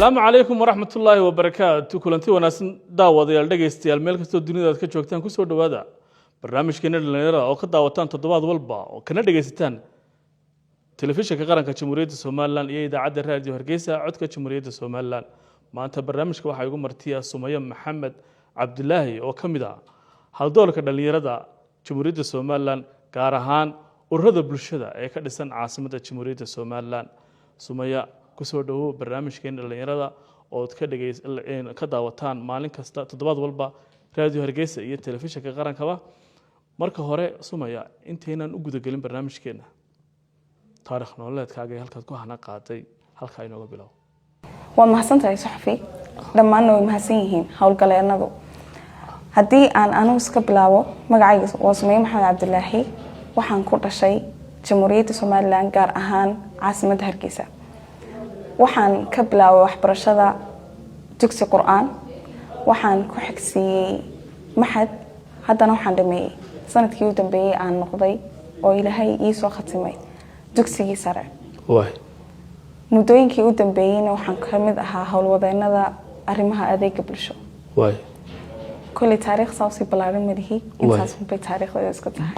السلام عليكم ورحمة الله وبركاته كلنتي وناسن داوديال dhageystayaal meel kasta dunida aad ka joogtaan ku soo dhawaada barnaamijkeena dhalinyarada oo ka daawataan toddobaad walba oo kana dhageysataan telefishinka qaranka Jamhuuriyadda Soomaaliland iyo idaacadda raadiyo Hargeysa codka Jamhuuriyadda Soomaaliland maanta barnaamijka waxa igu martiya Sumaya Maxamed Cabdulaahi oo kamid ah haldoolka dhalinyarada Jamhuuriyadda Soomaaliland gaar ahaan ururada bulshada ee ka dhisan caasimadda Jamhuuriyadda Soomaaliland Sumaya kusoo dhawo barnaamijkeena dhalinyarada oo ka daawataan maalin kasta toddobaad walba raadiyo Hargeysa iyo telefishinka qarankaba marka hore Sumaya inteenan u guda galin barnaamijkeena taariikh nololeedkaaga halka ku hana qaaday halka inooga bilow waa mahadsantahay saxafi dhammaan way mahadsan yihiin hawlgaleennadu haddii aan anigu iska bilaabo magacayga waa Sumaya Maxamed Cabdulaahi waxaan ku dhashay Jamhuuriyadda Soomaaliland gaar ahaan caasimadda Hargeysa waxaan ka bilaabay waxbarashada dugsi Qur'aan waxaan ku xigsiiyay maxad haddana waxaan dhameeyay sanadkii u dambeeyay aan noqday oo Ilaahay ii soo khatimay dugsigii sare muddooyinkii u dambeeyayna waxaan ka mid ahaa howlwadeennada arrimaha adeegga bulsho kulli taariikh saasi balaaran madaxii intaas bay taariikhda iska tahay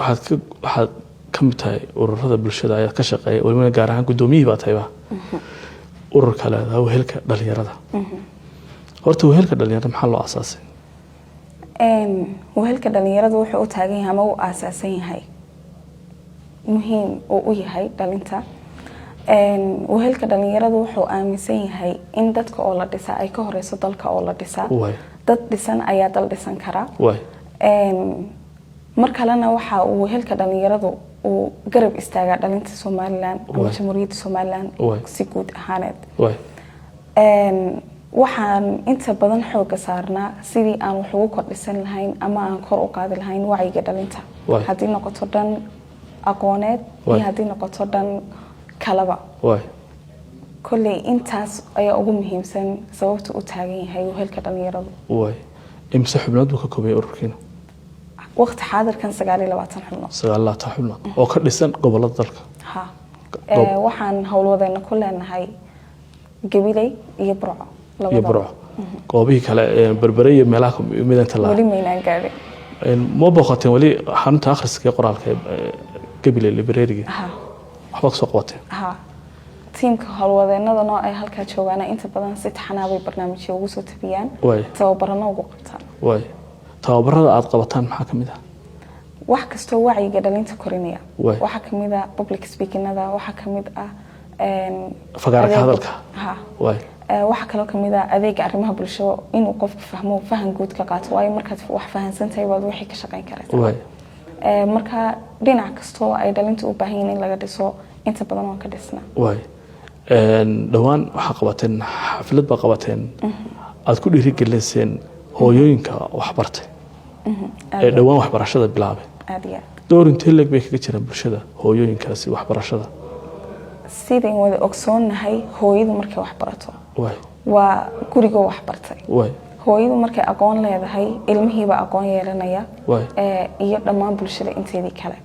waxaad kamid tahay ururada bulshada ayaa ka shaqeeya waliba gaar ahaan gudoomiyihii baa tahay ururka leedahay wehelka dhalinyarada horta wehelka dhalinyarada maxaa loo aasaasay wehelka dhalinyarada wuxuu u taagan yahay ama uu aasaasan yahay muhiim u yahay dhalinta wehelka dhalinyarada wuxuu aaminsan yahay in dadka oo la dhisaa ay ka horeyso dalka oo la dhisaa dad dhisan ayaa dal dhisan kara mar kalena waxa uu wehelka dhalinyaradu uu garab istaagaa dhalinta Soomaaliland ama Jamhuuriyadda Soomaaliland si guud ahaaneed waxaan inta badan xooga saarnaa sidii aan wax ugu kordhisan lahayn ama aan kor u qaadi lahayn wacyiga dhalinta haddii noqoto dhan aqooneed iyo haddii noqoto dhan kalaba kulli intaas ayaa ugu muhiimsan sababta u taagan yahay wehelka dhalinyaradu imse xubnood buu ka koobay ururkiina waqti xaadirkan 29 xubnood 29 xubnood oo ka dhisan gobolada dalka waxaan howlwadeena ku leenahay Gabiley iyo Burco goobihii kale Berbera iyo meelaha midanta la wali meynaan gaadhay ma booqateen wali xarunta akhriska qoraalka Gabiley librariga waxba ka soo qabateen tiimka howlwadeennada noo ay halka joogaan inta badan si taxanaabay barnaamijyo ugu soo tabiyaan tababarano ugu qabtaan tababarada aad qabataan maxaa kamid ah wax kasto wacyiga dhalinta korinaya waxa kamid ah public speaking-nada waxa kamid ah fagaarka hadalka waxa kale kamid ah adeeg arrimaha bulsho inuu qofku fahmo fahan guud ka qaato waayo markaad wax fahansantahay waad wixii ka shaqeyn kartaa marka dhinac kasto ay dhalinta u baahan yihiin in laga dhiso inta badan oo ka dhisna dhawaan waxa qabateen xaflad ba qabateen aad ku dhiirigeliseen hooyooyinka waxbartay dhawaan waxbarashada bilaabay door intee leeg bay kaga jiraan bulshada hooyooyinkaasi waxbarashada sideen wada ogsoonahay hooyadu markay wax barato waa guriga wax bartay hooyadu markay aqoon leedahay ilmihiiba aqoon yeelanaya iyo dhammaan bulshada inteedii kale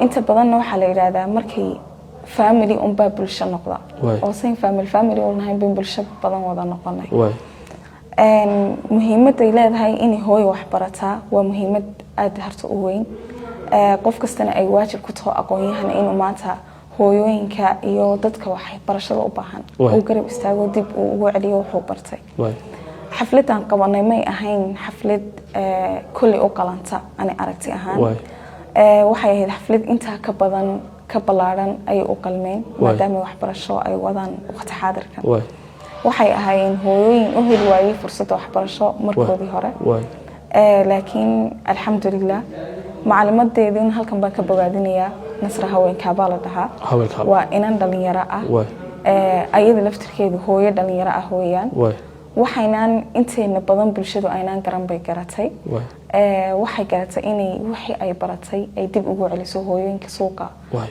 inta badan waxa la yiraahdaa markay family baa bulsho noqda oo sayn family oo nahay bulsho badan wada noqonay muhiimadda ay leedahay in hooyo wax barataa waa muhiimad aad harto u weyn qof kastana ay waajib ku tahay aqoon-yahan inuu maanta hooyooyinka iyo dadka wax barashada u baahan oo garab istaago dib ugu celiyo wuxuu bartay xafladan qabanay may ahayn xaflad kulli oo qalanta ani aragti ahaan waxay ahayd xaflad inta ka badan ka balaaran ay u qalmeen maadaama waxbarasho ay wadaan waqti xaadirkan waxay ahaayeen hooyooyin u heli waayay fursad waxbarasho markoodii hore laakiin alxamdulillah macluumadeedina halkan baan ka bogaadinayaa Nasra haweenka baa la dhahaa waa inan dhalinyaro ah ayada laftirkeedu hooyo dhalinyaro ah weeyaan waxaynan inteena badan bulshadu aynaan garan bay garatay waxay garatay inay wixii ay baratay ay dib ugu celiso hooyooyinka suuqa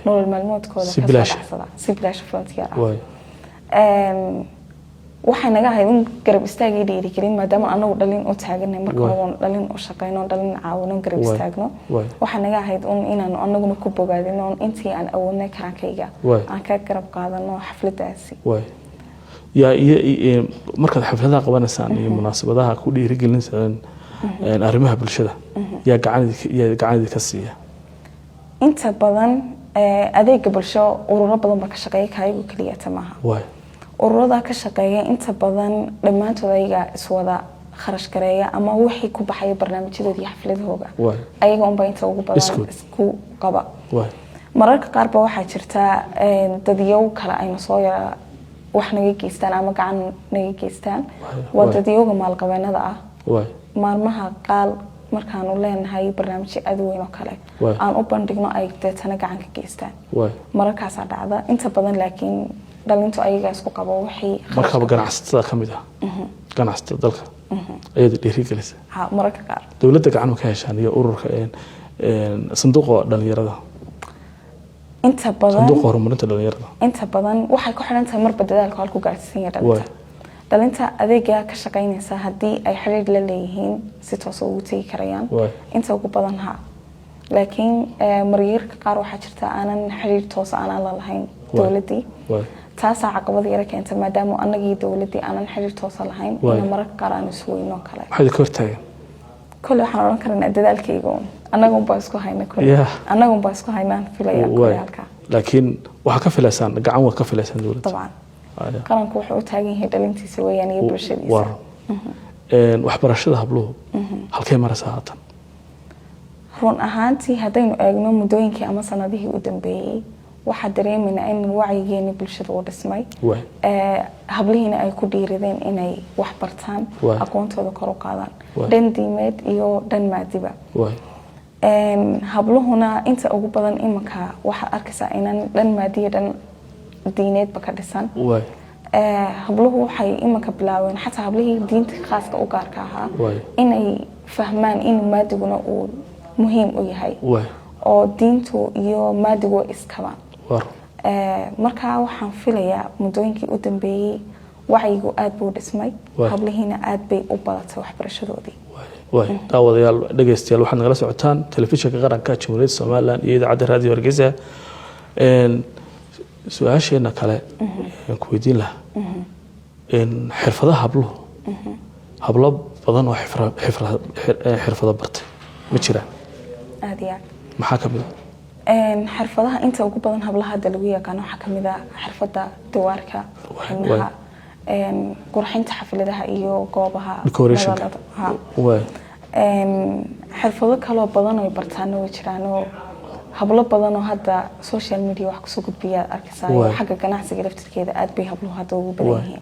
nolol maalmoodkooda ka soo si bilaash frontier waxay naga ahayd in garab istaagay dhiirigelin maadaama anagu dhalin u taaganay marka hore dhalin u shaqeyno dhalin caawino garab istaagno waxay naga ahayd inaan anaguna ku bogaadino intii aan awoodnay karankayga aan ka garab qaadano xafladaasi يا markaad xafladaha qabanaysaan iyo munaasabadaha ku dhiirigelinaysan arrimaha bulshada yaa gacanidi ka siiya inta badan adeega bulsho ururo badan ba ka shaqeeya kaygu kaliya tamaha ururada ka shaqeeya inta badan dhamaantood ayaga iswada kharash gareeya ama wixii ku baxay barnaamijyadooda iyo xafladahooda ayaga un ba inta ugu badan isku qaba mararka qaar ba waxa jirta dadyow kala ay soo yara wax naga geystaan ama gacan naga geystaan wadadiyooga maalqabeennada ah maalmaha qaal markaan u leenahay barnaamijyo aad weyn oo kale aan u bandhigno ay deetana gacan ka geystaan mararkaas dhacda inta badan laakiin dhalintu ayaga isku qabo wixii markaba ganacsatada kamid ah ganacsatada dalka ayada dhiirigelisa mararka qaar dawladda gacan ka heshaan iyo ururka sanduuqa dhalinyarada inta badan sanduuqa horumarinta dhalinyarada inta badan waxay ku xiran tahay marba dadaalka halku gaarsiin yahay dhalinta adeega ka shaqeynaysa hadii ay xiriir la leeyihiin si toos ugu tagi karayaan inta ugu badan laakiin maryeerka qaar waxa jirta aanan xiriir toos aan la lahayn dawladii taas caqabad yar keenta maadaama anagii dawladii aanan xiriir toos lahayn in mararka qaar aan isweyno kale waxay ka hortaagan kullu waxaan oran karnaa dadaalkayga anagu baa isku hayna kullu anagu baa isku haynaan filaya kulaalka laakiin waxa ka filaysan gacan waa ka filaysan dawladda طبعا qaranku wuxuu u taagan yahay dhalintiisa weeyaan iyo bulshadiisa waxbarashada habluhu halkay maraysaa haatan run ahaantii haddaynu eegno muddooyinkii ama sanadihii u dambeeyay waxaa dareemayna in wacyigeeni bulshada u dhismay hablihiina ay ku dhiiradeen inay wax bartaan aqoontooda kor u qaadaan dhan diimeed iyo dhan maadiba habluhuna inta ugu badan imanka waxaa arkaysaa inaan dhan maadiya dhan diineedba ka dhisan habluhu waxay imanka bilaabeen xataa hablihii diinta khaaska u gaarka ahaa inay fahmaan in maadiguna uu muhiim u yahay oo diintu iyo maadigu iskaba markaa waxaan filayaa muddooyinkii u dambeeyay wacyigu aad buu dhismay hablihiina aad bay u badatay waxbarashadoodii daawadayaal dhageystayaal waxaad nagala socotaan telefishinka qaranka Jamhuuriyadda Soomaaliland iyo idaacadda raadiyo Hargeysa su'aasheena kale ku weydiin lahaa xirfadaha habluhu hablo badan oo xirfado bartay ma jiraan aad iyo maxaa ka mid xirfadaha inta ugu badan hablaha hadda lagu yaqaan waxaa kamid ah xirfada dawaarka xinaha qurxinta xafladaha iyo goobaha xirfado kale oo badan oo bartaan way jiraan oo hablo badan oo hadda social media wax ku soo gudbiya arkaysaa xagga ganacsiga laftirkeeda aad bay habluhu hadda ugu badan yihiin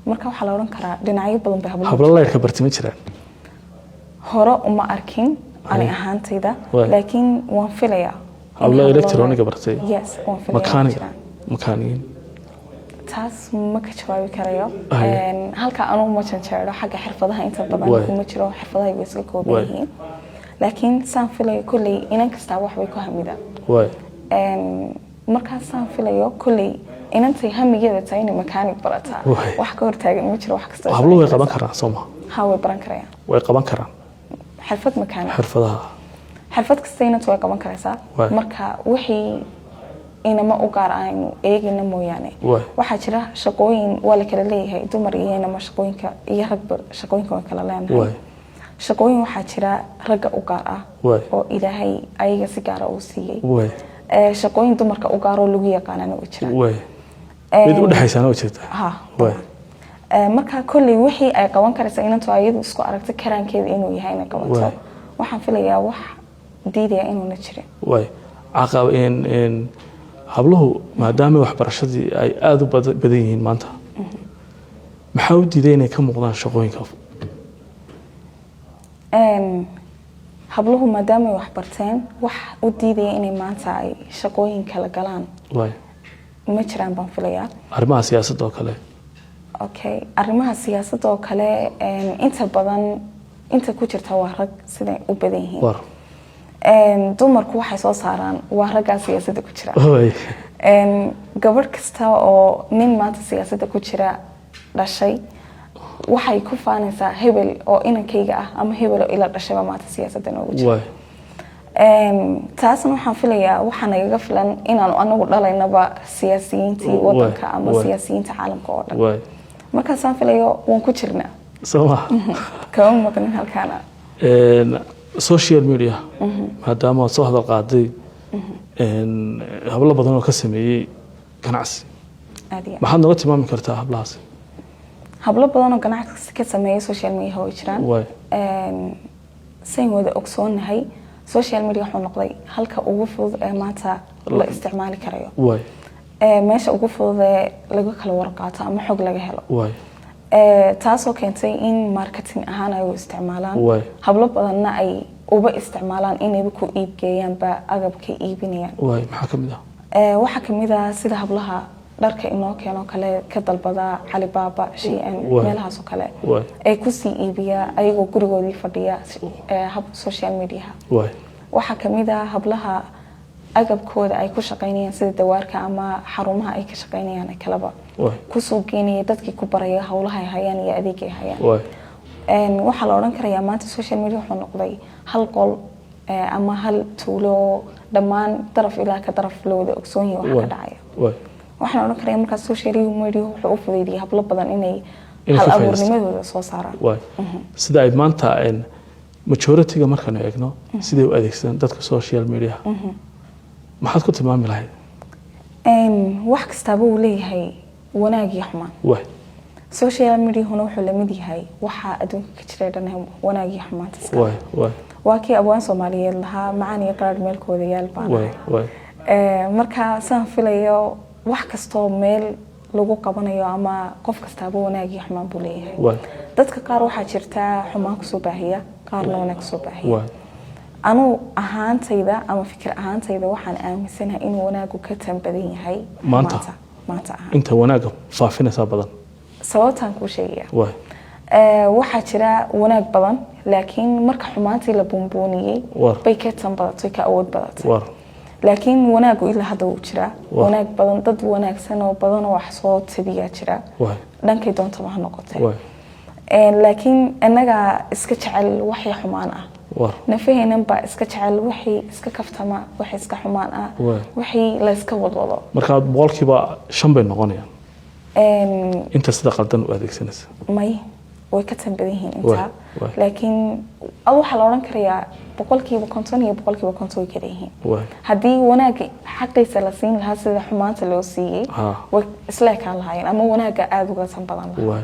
marka waxa la oran karaa dhinacyo badan bay hablo leer ka bartay ma jiraan hore uma arkin ani ahaantayda laakiin waan filayaa hablo electronic bartay yes waan filayaa makaaniin taas ma ka jawaabi karayo halka aanu ma janjeero xagga xirfadaha inta badan kuma jiro xirfadaha ay iska kooban yihiin laakiin saan filayo kulli inan kasta wax way ku hamida marka saan filayo kulli inantay hamigeeda tahay in mechanic barata wax ka hortaagan ma jiro wax kasta hablo way qaban karaan Soomaa way baran karaan way qaban karaan xirfad mechanic xirfadaha xirfad kasta inay qaban karaysaa marka wixii inama u gaar aynu eegina mooyaane waxa jira shaqooyin wala kala leeyahay dumar iyo inama shaqooyinka iyo rag shaqooyinka kala leeyahay shaqooyin waxa jira rag u gaar ah oo ilaahay ayaga si gaar ah u siiyay shaqooyin dumarka u gaar oo lagu yaqaanana u jira mid u dhaxaysana oo jirta marka kulli wixii ay qaban karaysaa inantu ayadu isku aragto karaankeeda inuu yahay inay qabato waxaan filayaa wax diidaya inuu na jirin caqab in habluhu maadaama waxbarashadii ay aad u badan yihiin maanta maxaa u diiday inay ka muuqdaan shaqooyinka habluhu maadaama wax barteen wax u diidaya inay maanta ay shaqooyin kala galaan ma jiraan baan filayaa arrimaha siyaasadda oo kale arrimaha siyaasadda oo kale inta badan inta ku jirta waa rag siday u badan yihiin dumarku waxay soo saaraan waa ragga siyaasadda ku jira gabadh kasta oo nin maanta siyaasadda ku jira dhashay waxay ku faanaysaa hebel oo inankayga ah ama hebel oo ila dhashayba maanta siyaasadda noogu jira taasna waxaan filayaa waxaa nagaga filan inaanu anagu dhalaynaba siyaasiyiintii wadanka ama siyaasiyiinta caalamka oo dhan markaasaan filayo waan ku jirnaa soma kama maqnin halkaana social media maadaama aad soo hadal qaaday hablo badan oo ka sameeyey ganacsi maxaad nooga tilmaami kartaa hablahaas hablo badan oo ganacsi ka sameeyay social media way jiraan sayn wada ogsoonahay social media wuxuu noqday halka ugu fudud ee maanta la isticmaali karayo meesha ugu fudud ee laga kala warqaato ama xog laga helo taasoo keentay in marketing ahaan ay u isticmaalaan hablo badanna ay uba isticmaalaan inayba ku iibgeeyaanba agabka iibinayaan maxaa kamid waxaa kamid ah sida hablaha dharka inoo keeno kale ka dalbada Alibaba Shein meelahaas oo kale ay ku sii iibiya ayagoo gurigoodii fadhiya hab social media waxaa kamid ah hablaha agabkooda ay ku shaqeynayaan sida dawaarka ama xarumaha ay ka shaqeynayaan kalaba ku soo geenay dadkii ku baraya hawlaha ay hayaan iyo adeeg ay hayaan waxa la oran karayaa maanta social media wuxuu noqday hal qol ama hal tuulo dhamaan daraf ilaa ka daraf looda ogsoon yahay waxa ka dhacaya waxaan oran karayaa marka social media wuxuu u fududeeyay hablo badan inay hal abuurnimadooda soo saaraan sida ay maanta majority-ga markaan eegno sidee u adeegsan dadka social media maxaad ku tilmaami lahayd wax kastaba uu leeyahay wanaag iyo xumaan social media huna wuxuu la mid yahay waxa adduunka ka jira dhan wanaag iyo xumaan waa kii abwaan Soomaaliyeed lahaa macaan iyo qaraar meelkooda yaal baan marka saan filayo wax kasto meel lagu qabanayo ama qof kastaba wanaag iyo xumaan buu leeyahay dadka qaar waxa jirta xumaan ku soo baahiya qaarna wanaag soo baahiya anu ahaantayda ama fikir ahaantayda waxaan aaminsanahay in wanaagu ka tan badan yahay maanta inta wanaaga faafinaysa badan sababtan ku sheegaya waxa jira wanaag badan laakiin marka xumaantii la buunbuuniyay bay ka tan badatay ka awood badatay laakiin wanaagu ilaa hadda uu jira wanaag badan dad wanaagsan oo badan oo wax soo tabiya jira dhankay doonto ma noqotay laakiin anaga iska jecel waxay xumaan ah nafaheenan baa iska jecel waxay iska kaftama waxay iska xumaan ah waxay la iska wadwado marka boqolkiiba 5 bay noqonayaan inta sida qaldan u adeegsanaysa may way ka tanbadan yihiin inta laakiin waxa la oran karayaa boqolkiiba 50 iyo boqolkiiba 50 way kala yihiin haddii wanaag xaqiisa la siin lahaa sida xumaanta loo siiyay way isla ka lahaayeen ama wanaaga aad uga tan badan lahaa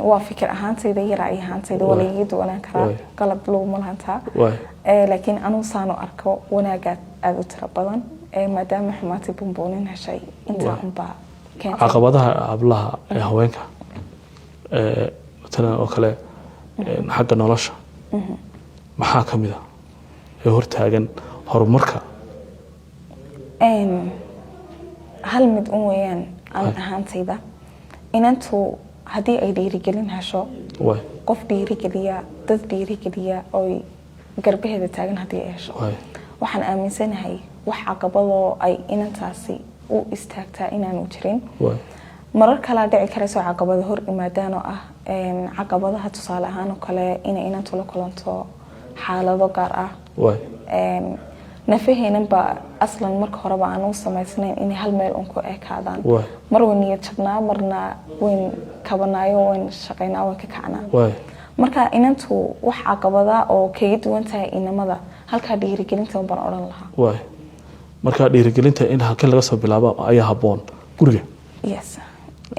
waa fikir ahaantayda iyo ra'yi ahaantayda walaayid wanaan karaa qalab loo malanta laakiin anu saano arko wanaaga aad u tira badan maadaama xumaatay buunbuunin heshay inta unba caqabadaha hablaha ee haweenka tan oo kale xagga nolosha maxaa kamid ah ee hortaagan horumarka hal mid un weeyaan aan ahaantayda inantu haddii ay dhiirigelin hesho qof dhiirigeliya dad dhiirigeliya oo garbaheeda taagan haddii ay hesho waxaan aaminsanahay wax caqabadoo ay inantaasi u istaagtaa inaanu jirin marar kala dhici karayso caqabado hor imaadaan oo ah caqabadaha tusaale ahaan oo kale inay inantu la kulanto xaalado gaar ah nafaheenan ba aslan marka horeba aan u samaysnayn in hal meel un ku ekaadaan mar weyn niyad jabnaa marna weyn kabanaayo weyn shaqeynaa weyn ka kacnaa marka inantu wax caqabada oo kaga duwan tahay inamada halka dhiirigelinta baan oran lahaa marka dhiirigelinta in halkeen laga soo bilaabo ayaa haboon guriga yes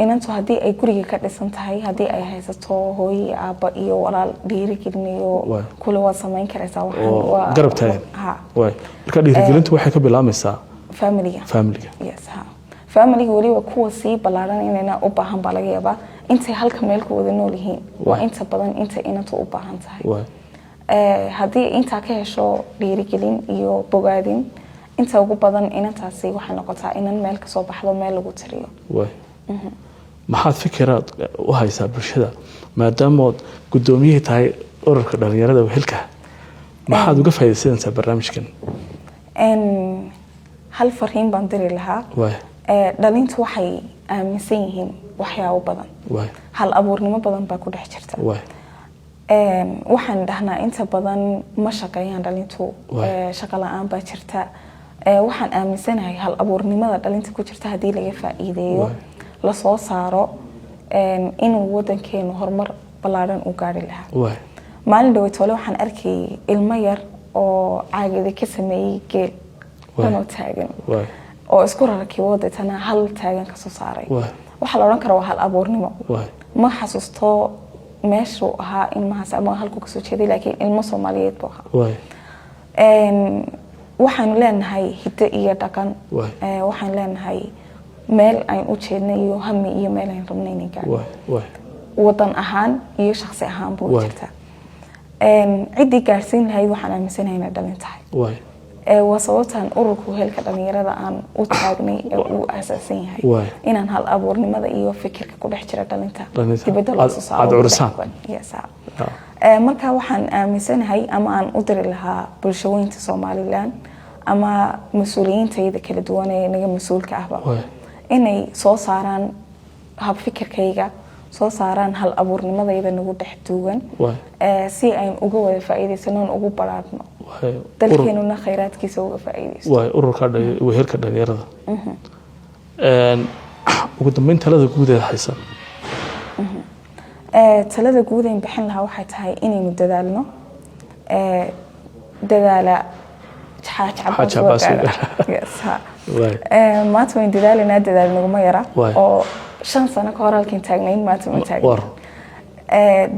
inantu haddii ay guriga ka dhisan tahay haddii ay haysato hooyo aabba iyo walaal dhiirigelinayo kula waa samayn karaysaa waxaan garab taagan marka dhiirigelintu waxay ka bilaamaysaa familiga yes familiga waliba kuwa sii balaaran inayna u baahan baa laga yaabaa intay halka meel ku wada nool yihiin waa inta badan inta inantu u baahan tahay haddii intaa ka hesho dhiirigelin iyo bogaadin inta ugu badan inantaasi waxay noqotaa inan meel ka soo baxdo meel lagu tiriyo maxaad fikiraad u haysaa bulshada maadaama gudoomiyihii tahay ururka dhalinyarada wehelka maxaad uga faa'iidaysanaysaa barnaamijkan hal fariin baan diri lahaa dhalintu waxay aaminsan yihiin waxyaabo badan hal abuurnimo badan baa ku dhex jirta waxaan dhahnaa inta badan ma shaqeeyaan dhalintu shaqo la'aan baa jirta waxaan aaminsanahay hal abuurnimada dhalinta ku jirta haddii laga faa'iideeyo la soo saaro inuu wadankeenu horumar ballaaran u gaari lahaa waay maalin dhaweytoole waxaan arkay ilmo yar oo caagada ka sameeyey geel anoo taagan waay oo isku rarkii wadatana hal taagan ka soo saaray waay waxa la oran karo waa hal abuurnimo waay ma xasuusto meeshu ahaa ilmahaas ama halku kasoo jeeday laakiin ilmo Soomaaliyeed buu ahaa waay waxaan leenahay hiddo iyo dhaqan waxaan leenahay meel aan u jeednay iyo hami iyo meel aan rabnay inaan gaarno waay wadan ahaan iyo shakhsi ahaan buu jirtaa cidii gaarsiin lahayd waxaan aaminsanahay inay dhalin tahay waay waa sababtaan ururka heelka dhalinyarada aan u taagnay ee uu asaasan yahay inaan hal abuurnimada iyo fikirka ku dhex jira dhalinta dibadda loo soo saaro marka waxaan aaminsanahay ama aan u diri lahaa bulshooyinka Soomaaliland ama mas'uuliyiinta kala duwan ee naga mas'uulka ahba inay soo saaraan hab fikirkayga soo saaraan hal abuurnimadayda nagu dhex duugan si ay uga wada faa'iideysano ugu baraadno dalkeenuna khayraadkiisa uga faa'iideysto waay ururka heelka dhalinyarada ugu dambeyn talada guud ee haysan talada guud ee bixin lahaa waxay tahay inaynu dadaalno dadaala xaajabas maanta waan dadaalanaa dadaal naguma yara oo 5 sano ka hor halkan taagnayn maanta ma taagnayn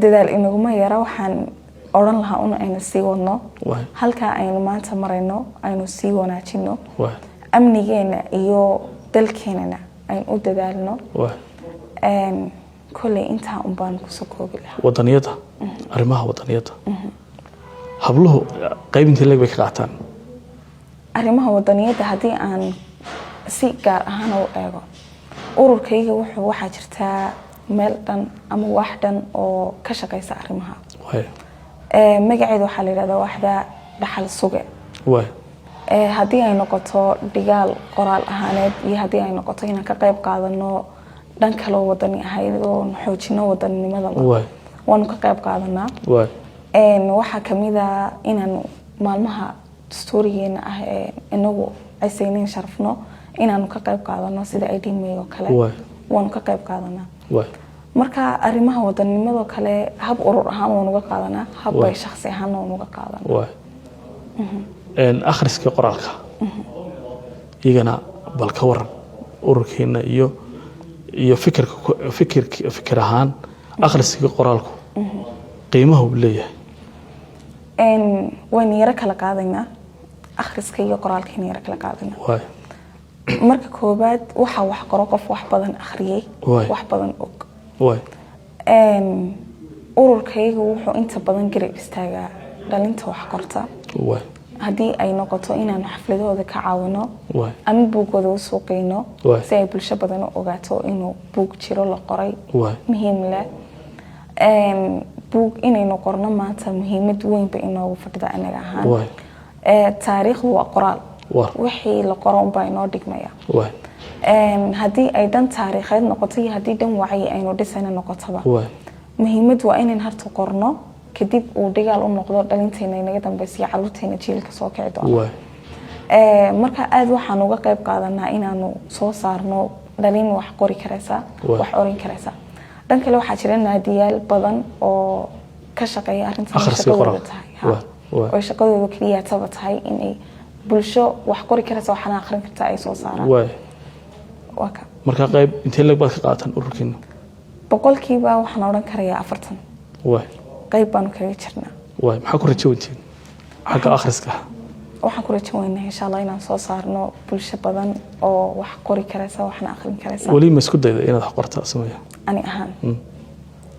dadaal inaguma yara waxaan oran lahaa aynu sii wadno halka aynu maanta marayno aynu sii wanaajino amnigeena iyo dalkeenana aynu u dadaalno kulay inta un baan ku soo koobi lahaa wadaniyada arrimaha wadaniyada habluhu qaybintii leeg bay ka qaataan arrimaha wadaniyada haddii aan si gaar ahaan u eego ururkayga waxaa jirtaa meel dhan ama wax dhan oo ka shaqeysa arrimaha magaceedu waxaa la yiraahdaa waxda dhaxal suge haddii ay noqoto dhigaal qoraal ahaaneed iyo haddii ay noqoto inaan ka qayb qaadano dhan kale oo wadani ahayd oo xoojino wadanimada waanu ka qayb qaadanaa waxaa kamid ah inaan maalmaha dastuurigeena ah inagu aysayneen sharafno inaanu ka qayb qaadano sida IDMA oo kale waanu ka qayb qaadanaa marka arrimaha wadanimada kale hab urur ahaan waanu uga qaadanaa hab bay shakhsi ahaan waanu uga qaadanaa akhriska qoraalka iyagana bal ka waran ururkeena iyo fikir ahaan akhriska qoraalku qiimaha uu leeyahay waan yara kala qaadaynaa akhriska iyo qoraalka yara kala qaadaynaa marka koobaad waxa wax qoro qof wax badan akhriyay wax badan og ururkayga wuxuu inta badan garab istaagaa dhalinta wax qorta haddii ay noqoto inaan xafladooda ka caawino ama buugooda u suuqayno si ay bulsho badan u ogaato inuu buug jiro la qoray muhiim leh buug inaynu qorno maanta muhiimad weyn bay inoogu fadhida anaga ahaan taariikhdu waa qoraal wixii la qoro unbaa inoo dhigmaya haddii ay dhan taariikheed noqoto iyo haddii dhan wacyi aynu dhisayna noqotaba muhiimad waa inaan harta qorno kadib uu dhigaal u noqdo dhalinteena inaga dambaysiyo caruurteena jiilka soo kici doona marka aad waxaan uga qayb qaadanaa inaanu soo saarno dhalin wax qori karaysa wax orin karaysa dhan kale waxaa jira naadiyaal badan oo ka shaqeeya arrintan shaqadooda tahay oo shaqadooda kaliya taba tahay inay bulsho wax qori karaysa waxana akhrin karta ay soo saaraan marka qayb intee lag baad ka qaatan ururkiina boqolkiiba waxaan oran karayaa 40 qayb baan kaga jirnaa maxaa ku rajayntiin xagga akhriska waxaan ku rajaynayaa insha Allah inaan soo saarno bulsho badan oo wax qori karaysa waxna akhrin karaysa wali ma isku dayday inaad wax qorto sameeyo ani ahaan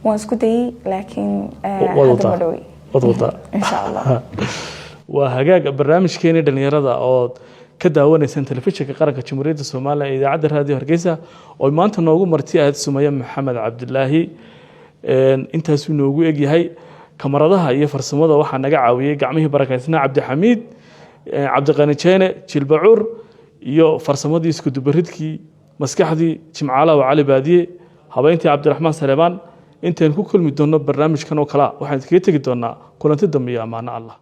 waan isku dayay laakiin hadda ma dhawi wada insha Allah waa hagaaga barnaamijkeena dhalinyarada oo ka daawanaysan telefishinka qaranka Jamhuuriyadda Soomaaliya ee idaacadda raadiyo Hargeysa oo maanta noogu marti ahayd Sumaya Maxamed Cabdilaahi intaas uu noogu egyahay kamaradaha iyo farsamada waxa naga caawiyay gacmihii barakaysna Cabdixamiid Cabdiqani Jeene Jilbacuur iyo farsamadii isku dubaridkii maskaxdii Jimcaala oo Cali Baadiye habeyntii Cabdiraxmaan Saleebaan intaan ku kulmi doono barnaamijkan oo kala waxaan iskaga tagi doonaa kulanti dambe iyo amaana Allah